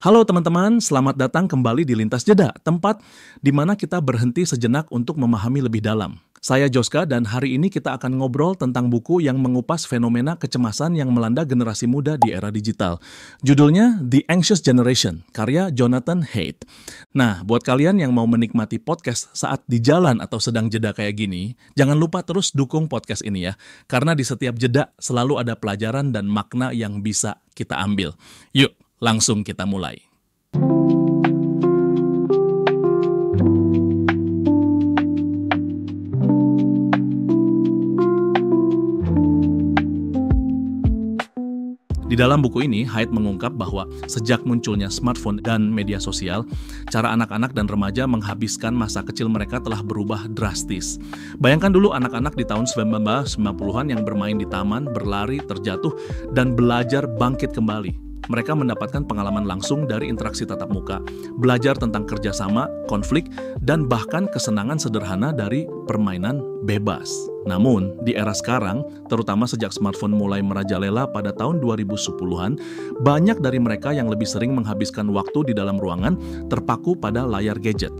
Halo teman-teman, selamat datang kembali di Lintas Jeda, tempat di mana kita berhenti sejenak untuk memahami lebih dalam. Saya Joska dan hari ini kita akan ngobrol tentang buku yang mengupas fenomena kecemasan yang melanda generasi muda di era digital. Judulnya The Anxious Generation, karya Jonathan Haidt. Nah, buat kalian yang mau menikmati podcast saat di jalan atau sedang jeda kayak gini, jangan lupa terus dukung podcast ini ya, karena di setiap jeda selalu ada pelajaran dan makna yang bisa kita ambil. Yuk, langsung kita mulai. Di dalam buku ini, Haidt mengungkap bahwa sejak munculnya smartphone dan media sosial, cara anak-anak dan remaja menghabiskan masa kecil mereka telah berubah drastis. Bayangkan dulu anak-anak di tahun 1990-an yang bermain di taman, berlari, terjatuh, dan belajar bangkit kembali. Mereka mendapatkan pengalaman langsung dari interaksi tatap muka, belajar tentang kerjasama, konflik, dan bahkan kesenangan sederhana dari permainan bebas. Namun, di era sekarang, terutama sejak smartphone mulai merajalela pada tahun 2010-an, banyak dari mereka yang lebih sering menghabiskan waktu di dalam ruangan terpaku pada layar gadget.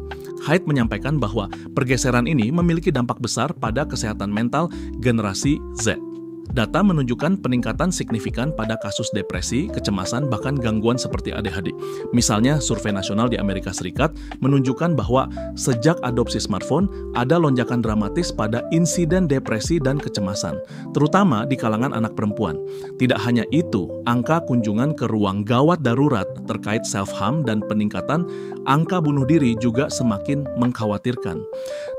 Haidt menyampaikan bahwa pergeseran ini memiliki dampak besar pada kesehatan mental generasi Z. Data menunjukkan peningkatan signifikan pada kasus depresi, kecemasan, bahkan gangguan seperti ADHD. Misalnya, survei nasional di Amerika Serikat menunjukkan bahwa sejak adopsi smartphone, ada lonjakan dramatis pada insiden depresi dan kecemasan, terutama di kalangan anak perempuan. Tidak hanya itu, angka kunjungan ke ruang gawat darurat terkait self-harm dan peningkatan angka bunuh diri juga semakin mengkhawatirkan.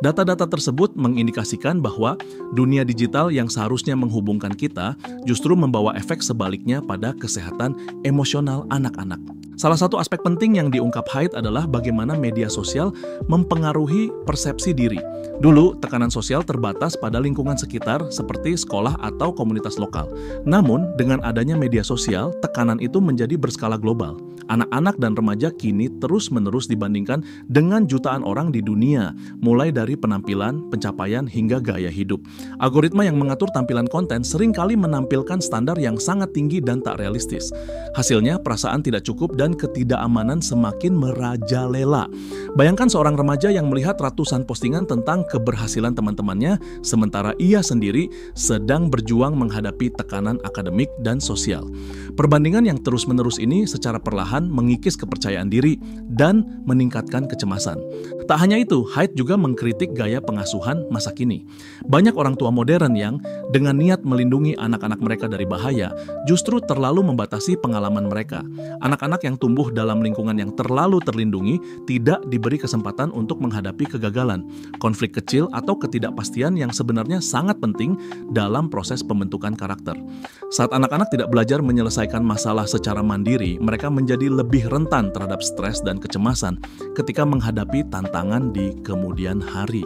Data-data tersebut mengindikasikan bahwa dunia digital yang seharusnya menghubungkan kita justru membawa efek sebaliknya pada kesehatan emosional anak-anak. Salah satu aspek penting yang diungkap Haidt adalah bagaimana media sosial mempengaruhi persepsi diri. Dulu, tekanan sosial terbatas pada lingkungan sekitar seperti sekolah atau komunitas lokal. Namun, dengan adanya media sosial, tekanan itu menjadi berskala global. Anak-anak dan remaja kini terus-menerus dibandingkan dengan jutaan orang di dunia, mulai dari penampilan, pencapaian, hingga gaya hidup. Algoritma yang mengatur tampilan konten seringkali menampilkan standar yang sangat tinggi dan tak realistis. Hasilnya, perasaan tidak cukup dan ketidakamanan semakin merajalela. Bayangkan seorang remaja yang melihat ratusan postingan tentang keberhasilan teman-temannya, sementara ia sendiri sedang berjuang menghadapi tekanan akademik dan sosial. Perbandingan yang terus-menerus ini secara perlahan mengikis kepercayaan diri dan meningkatkan kecemasan. Tak hanya itu, Haidt juga mengkritik gaya pengasuhan masa kini. Banyak orang tua modern yang dengan niat melindungi anak-anak mereka dari bahaya, justru terlalu membatasi pengalaman mereka. Anak-anak yang tumbuh dalam lingkungan yang terlalu terlindungi tidak diberi kesempatan untuk menghadapi kegagalan, konflik kecil, atau ketidakpastian yang sebenarnya sangat penting dalam proses pembentukan karakter. Saat anak-anak tidak belajar menyelesaikan masalah secara mandiri, mereka menjadi lebih rentan terhadap stres dan kecemasan ketika menghadapi tantangan di kemudian hari.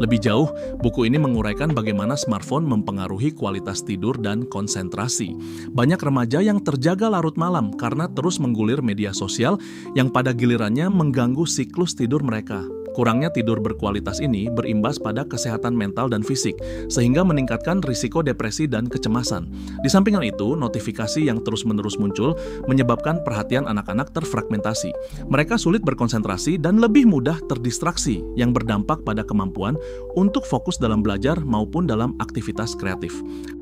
Lebih jauh, buku ini menguraikan bagaimana smartphone mempengaruhi kualitas tidur dan konsentrasi. Banyak remaja yang terjaga larut malam karena terus menggulir media sosial yang pada gilirannya mengganggu siklus tidur mereka. Kurangnya tidur berkualitas ini berimbas pada kesehatan mental dan fisik, sehingga meningkatkan risiko depresi dan kecemasan. Di samping itu, notifikasi yang terus-menerus muncul menyebabkan perhatian anak-anak terfragmentasi. Mereka sulit berkonsentrasi dan lebih mudah terdistraksi, yang berdampak pada kemampuan untuk fokus dalam belajar maupun dalam aktivitas kreatif.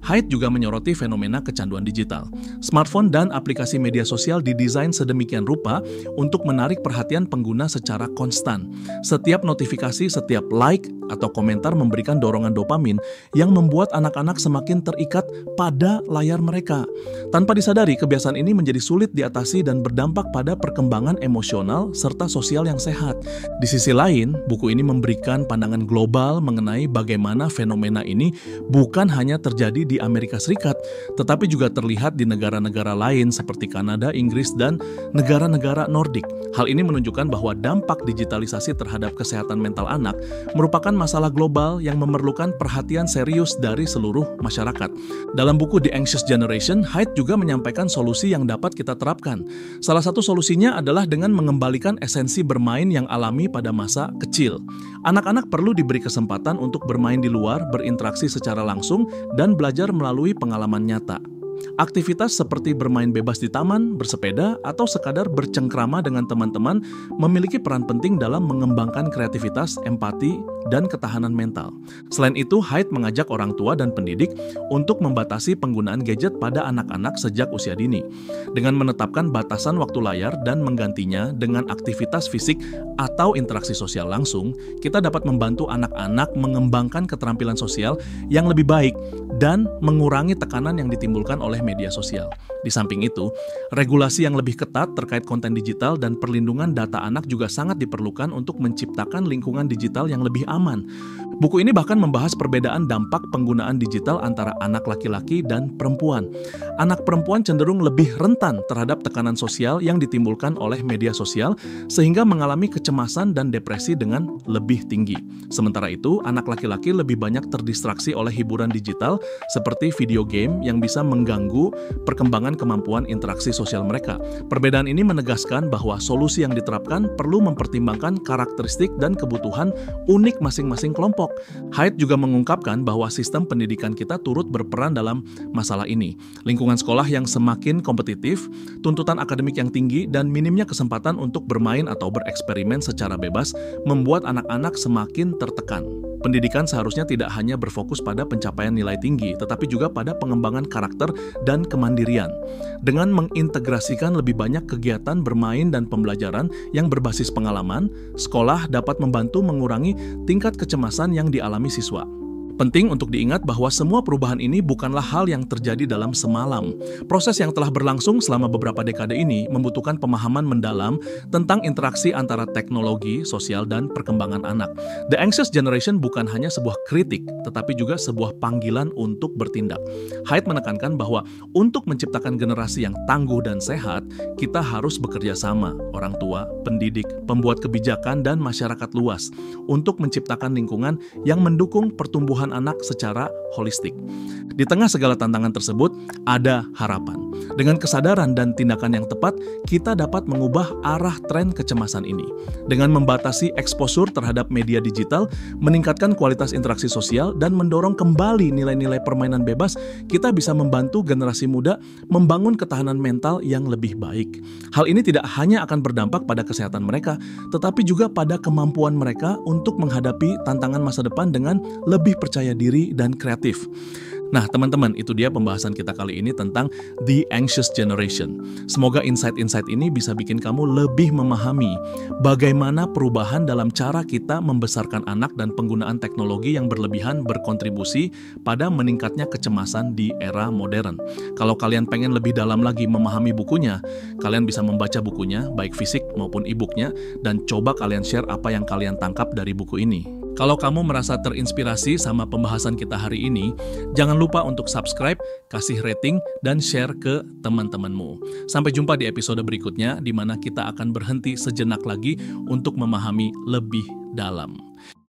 Haidt juga menyoroti fenomena kecanduan digital. Smartphone dan aplikasi media sosial didesain sedemikian rupa untuk menarik perhatian pengguna secara konstan. Setiap notifikasi, setiap like, atau komentar memberikan dorongan dopamin yang membuat anak-anak semakin terikat pada layar mereka. Tanpa disadari, kebiasaan ini menjadi sulit diatasi dan berdampak pada perkembangan emosional serta sosial yang sehat. Di sisi lain, buku ini memberikan pandangan global mengenai bagaimana fenomena ini bukan hanya terjadi di Amerika Serikat, tetapi juga terlihat di negara-negara lain seperti Kanada, Inggris, dan negara-negara Nordik. Hal ini menunjukkan bahwa dampak digitalisasi terhadap kesehatan mental anak merupakan masalah global yang memerlukan perhatian serius dari seluruh masyarakat. Dalam buku The Anxious Generation, Haidt juga menyampaikan solusi yang dapat kita terapkan. Salah satu solusinya adalah dengan mengembalikan esensi bermain yang alami pada masa kecil. Anak-anak perlu diberi kesempatan untuk bermain di luar, berinteraksi secara langsung, dan belajar melalui pengalaman nyata. Aktivitas seperti bermain bebas di taman, bersepeda, atau sekadar bercengkrama dengan teman-teman memiliki peran penting dalam mengembangkan kreativitas, empati, dan ketahanan mental. Selain itu, Haidt mengajak orang tua dan pendidik untuk membatasi penggunaan gadget pada anak-anak sejak usia dini. Dengan menetapkan batasan waktu layar dan menggantinya dengan aktivitas fisik atau interaksi sosial langsung, kita dapat membantu anak-anak mengembangkan keterampilan sosial yang lebih baik dan mengurangi tekanan yang ditimbulkan oleh media sosial. Di samping itu, regulasi yang lebih ketat terkait konten digital dan perlindungan data anak juga sangat diperlukan untuk menciptakan lingkungan digital yang lebih aman. Buku ini bahkan membahas perbedaan dampak penggunaan digital antara anak laki-laki dan perempuan. Anak perempuan cenderung lebih rentan terhadap tekanan sosial yang ditimbulkan oleh media sosial sehingga mengalami kecemasan dan depresi dengan lebih tinggi. Sementara itu, anak laki-laki lebih banyak terdistraksi oleh hiburan digital seperti video game yang bisa mengganggu perkembangan kemampuan interaksi sosial mereka. Perbedaan ini menegaskan bahwa solusi yang diterapkan perlu mempertimbangkan karakteristik dan kebutuhan unik masing-masing kelompok. Haidt juga mengungkapkan bahwa sistem pendidikan kita turut berperan dalam masalah ini. Lingkungan sekolah yang semakin kompetitif, tuntutan akademik yang tinggi, dan minimnya kesempatan untuk bermain atau bereksperimen secara bebas membuat anak-anak semakin tertekan. Pendidikan seharusnya tidak hanya berfokus pada pencapaian nilai tinggi, tetapi juga pada pengembangan karakter dan kemandirian. Dengan mengintegrasikan lebih banyak kegiatan bermain dan pembelajaran yang berbasis pengalaman, sekolah dapat membantu mengurangi tingkat kecemasan yang dialami siswa. Penting untuk diingat bahwa semua perubahan ini bukanlah hal yang terjadi dalam semalam. Proses yang telah berlangsung selama beberapa dekade ini membutuhkan pemahaman mendalam tentang interaksi antara teknologi, sosial, dan perkembangan anak. The Anxious Generation bukan hanya sebuah kritik, tetapi juga sebuah panggilan untuk bertindak. Haidt menekankan bahwa untuk menciptakan generasi yang tangguh dan sehat, kita harus bekerja sama, orang tua, pendidik, pembuat kebijakan, dan masyarakat luas, untuk menciptakan lingkungan yang mendukung pertumbuhan anak secara holistik. Di tengah segala tantangan tersebut, ada harapan. Dengan kesadaran dan tindakan yang tepat, kita dapat mengubah arah tren kecemasan ini. Dengan membatasi eksposur terhadap media digital, meningkatkan kualitas interaksi sosial, dan mendorong kembali nilai-nilai permainan bebas, kita bisa membantu generasi muda membangun ketahanan mental yang lebih baik. Hal ini tidak hanya akan berdampak pada kesehatan mereka, tetapi juga pada kemampuan mereka untuk menghadapi tantangan masa depan dengan lebih percaya diri dan kreatif. Nah, teman-teman, itu dia pembahasan kita kali ini tentang The Anxious Generation. Semoga insight-insight ini bisa bikin kamu lebih memahami bagaimana perubahan dalam cara kita membesarkan anak dan penggunaan teknologi yang berlebihan berkontribusi pada meningkatnya kecemasan di era modern. Kalau kalian pengen lebih dalam lagi memahami bukunya, kalian bisa membaca bukunya, baik fisik maupun e-booknya, dan coba kalian share apa yang kalian tangkap dari buku ini. Kalau kamu merasa terinspirasi sama pembahasan kita hari ini, jangan lupa untuk subscribe, kasih rating, dan share ke teman-temanmu. Sampai jumpa di episode berikutnya, di mana kita akan berhenti sejenak lagi untuk memahami lebih dalam.